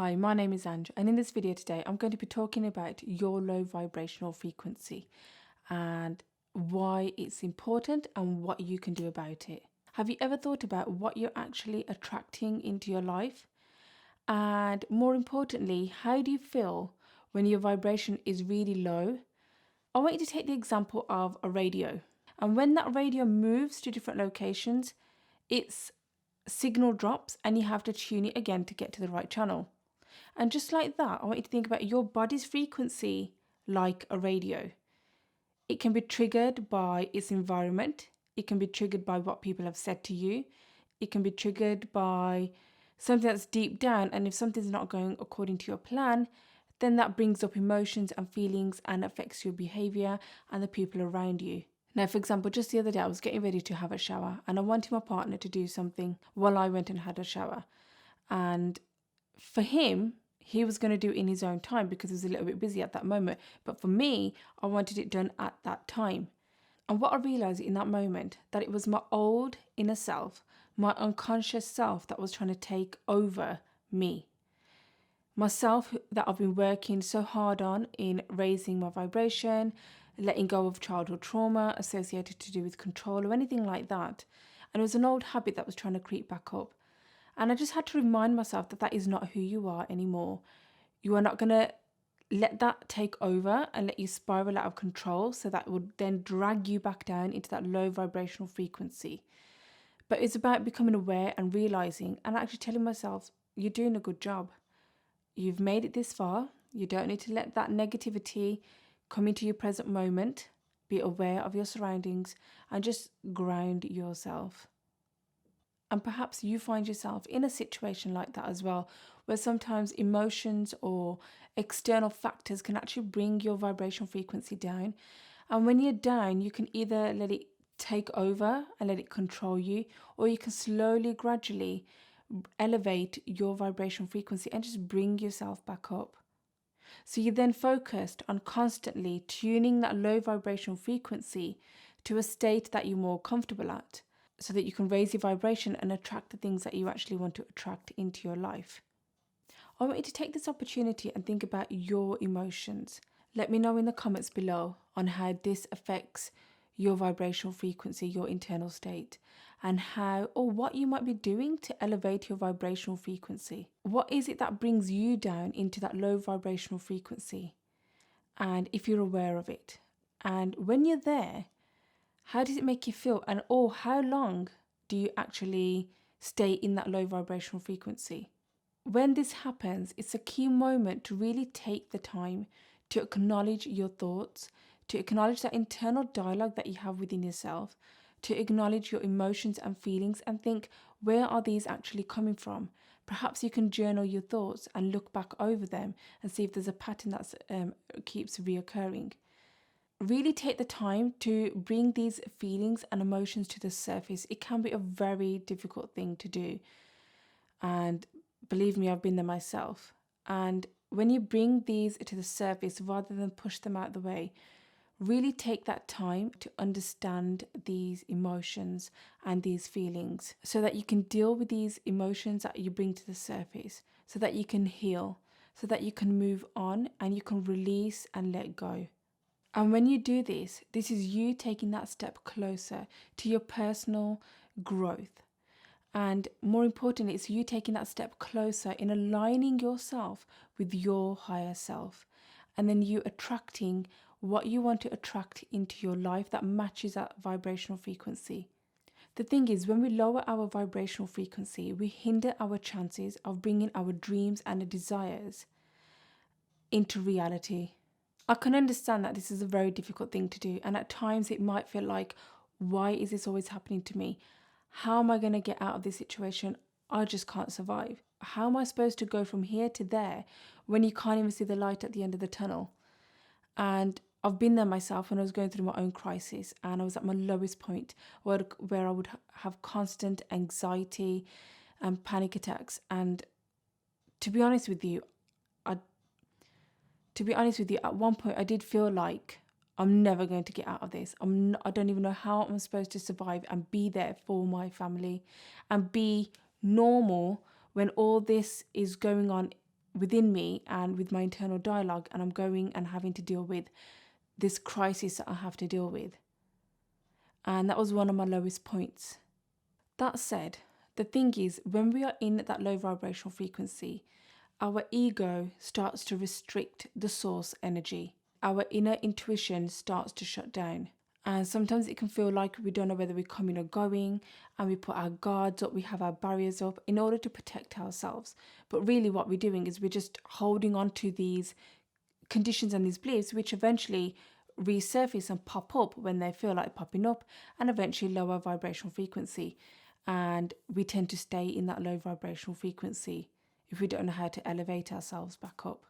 Hi, my name is Ange, and in this video today, I'm going to be talking about your low vibrational frequency and why it's important and what you can do about it. Have you ever thought about what you're actually attracting into your life? And more importantly, how do you feel when your vibration is really low? I want you to take the example of a radio. And when that radio moves to different locations, its signal drops and you have to tune it again to get to the right channel. And just like that, I want you to think about your body's frequency like a radio. It can be triggered by its environment. It can be triggered by what people have said to you. It can be triggered by something that's deep down. And if something's not going according to your plan, then that brings up emotions and feelings and affects your behavior and the people around you. Now, for example, just the other day, I was getting ready to have a shower and I wanted my partner to do something while I went and had a shower. And for him, he was going to do it in his own time because he was a little bit busy at that moment. But for me, I wanted it done at that time. And what I realized in that moment, that it was my old inner self, my unconscious self that was trying to take over me. Myself that I've been working so hard on in raising my vibration, letting go of childhood trauma associated to do with control or anything like that. And it was an old habit that was trying to creep back up. And I just had to remind myself that that is not who you are anymore. You are not going to let that take over and let you spiral out of control, so that would then drag you back down into that low vibrational frequency. But it's about becoming aware and realizing and actually telling myself, you're doing a good job. You've made it this far. You don't need to let that negativity come into your present moment. Be aware of your surroundings and just ground yourself. And perhaps you find yourself in a situation like that as well, where sometimes emotions or external factors can actually bring your vibrational frequency down. And when you're down, you can either let it take over and let it control you, or you can slowly, gradually elevate your vibrational frequency and just bring yourself back up. So you're then focused on constantly tuning that low vibrational frequency to a state that you're more comfortable at, so that you can raise your vibration and attract the things that you actually want to attract into your life. I want you to take this opportunity and think about your emotions. Let me know in the comments below on how this affects your vibrational frequency, your internal state, and how or what you might be doing to elevate your vibrational frequency. What is it that brings you down into that low vibrational frequency? And if you're aware of it, and when you're there, how does it make you feel? And or how long do you actually stay in that low vibrational frequency? When this happens, it's a key moment to really take the time to acknowledge your thoughts, to acknowledge that internal dialogue that you have within yourself, to acknowledge your emotions and feelings and think, where are these actually coming from? Perhaps you can journal your thoughts and look back over them and see if there's a pattern that keeps reoccurring. Really take the time to bring these feelings and emotions to the surface. It can be a very difficult thing to do. And believe me, I've been there myself. And when you bring these to the surface rather than push them out the way, really take that time to understand these emotions and these feelings so that you can deal with these emotions that you bring to the surface, so that you can heal, so that you can move on and you can release and let go. And when you do this, this is you taking that step closer to your personal growth. And more importantly, it's you taking that step closer in aligning yourself with your higher self. And then you attracting what you want to attract into your life that matches that vibrational frequency. The thing is, when we lower our vibrational frequency, we hinder our chances of bringing our dreams and desires into reality. I can understand that this is a very difficult thing to do, and at times it might feel like, why is this always happening to me? How am I going to get out of this situation? I just can't survive. How am I supposed to go from here to there when you can't even see the light at the end of the tunnel? And I've been there myself when I was going through my own crisis, and I was at my lowest point where I would have constant anxiety and panic attacks. And to be honest with you, at one point I did feel like I'm never going to get out of this. I don't even know how I'm supposed to survive and be there for my family and be normal when all this is going on within me and with my internal dialogue, and I'm going and having to deal with this crisis that I have to deal with. And that was one of my lowest points. That said, the thing is, when we are in that low vibrational frequency, our ego starts to restrict the source energy. Our inner intuition starts to shut down. And sometimes it can feel like we don't know whether we're coming or going, and we put our guards up, we have our barriers up in order to protect ourselves. But really what we're doing is we're just holding on to these conditions and these beliefs, which eventually resurface and pop up when they feel like popping up, and eventually lower vibrational frequency. And we tend to stay in that low vibrational frequency if we don't know how to elevate ourselves back up.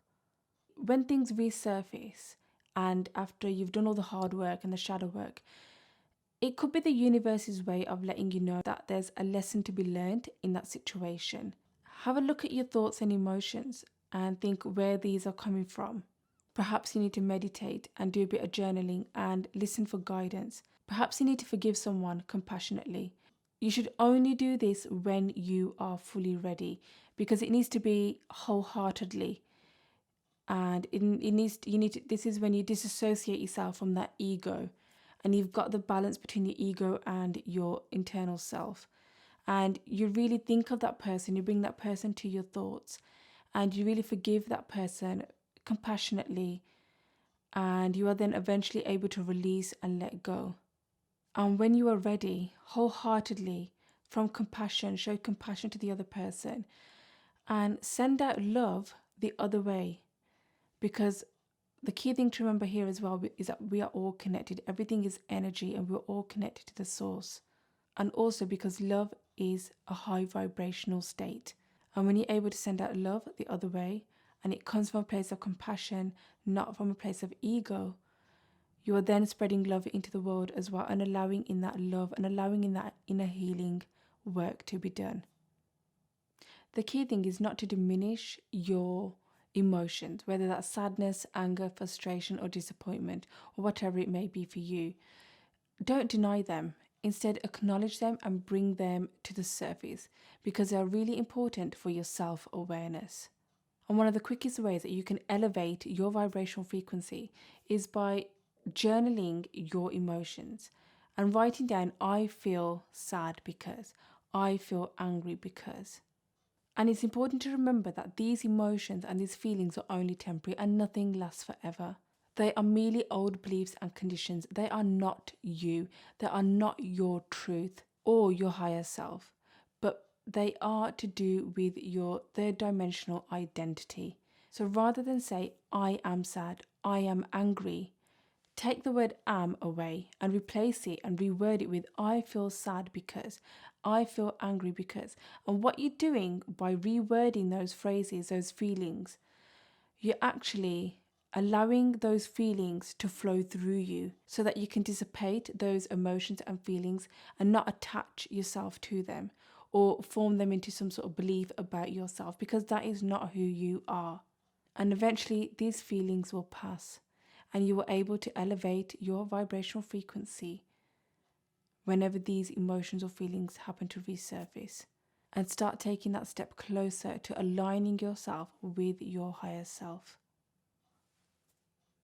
When things resurface, and after you've done all the hard work and the shadow work, it could be the universe's way of letting you know that there's a lesson to be learned in that situation. Have a look at your thoughts and emotions and think where these are coming from. Perhaps you need to meditate and do a bit of journaling and listen for guidance. Perhaps you need to forgive someone compassionately. You should only do this when you are fully ready, because it needs to be wholeheartedly. And this is when you disassociate yourself from that ego, and you've got the balance between your ego and your internal self. And you really think of that person, you bring that person to your thoughts, and you really forgive that person compassionately, and you are then eventually able to release and let go. And when you are ready, wholeheartedly, from compassion, show compassion to the other person and send out love the other way. Because the key thing to remember here as well is that we are all connected. Everything is energy, and we're all connected to the source. And also because love is a high vibrational state. And when you're able to send out love the other way, and it comes from a place of compassion, not from a place of ego, you are then spreading love into the world as well, and allowing in that love and allowing in that inner healing work to be done. The key thing is not to diminish your emotions, whether that's sadness, anger, frustration, or disappointment, or whatever it may be for you. Don't deny them. Instead, acknowledge them and bring them to the surface, because they are really important for your self-awareness. And one of the quickest ways that you can elevate your vibrational frequency is by journaling your emotions and writing down, I feel sad because, I feel angry because. And it's important to remember that these emotions and these feelings are only temporary, and nothing lasts forever. They are merely old beliefs and conditions. They are not you. They are not your truth or your higher self, but they are to do with your third dimensional identity. So rather than say, I am sad, I am angry, take the word am away and replace it and reword it with, I feel sad because, I feel angry because. And what you're doing by rewording those phrases, those feelings, you're actually allowing those feelings to flow through you so that you can dissipate those emotions and feelings and not attach yourself to them or form them into some sort of belief about yourself, because that is not who you are. And eventually these feelings will pass, and you are able to elevate your vibrational frequency whenever these emotions or feelings happen to resurface, and start taking that step closer to aligning yourself with your higher self.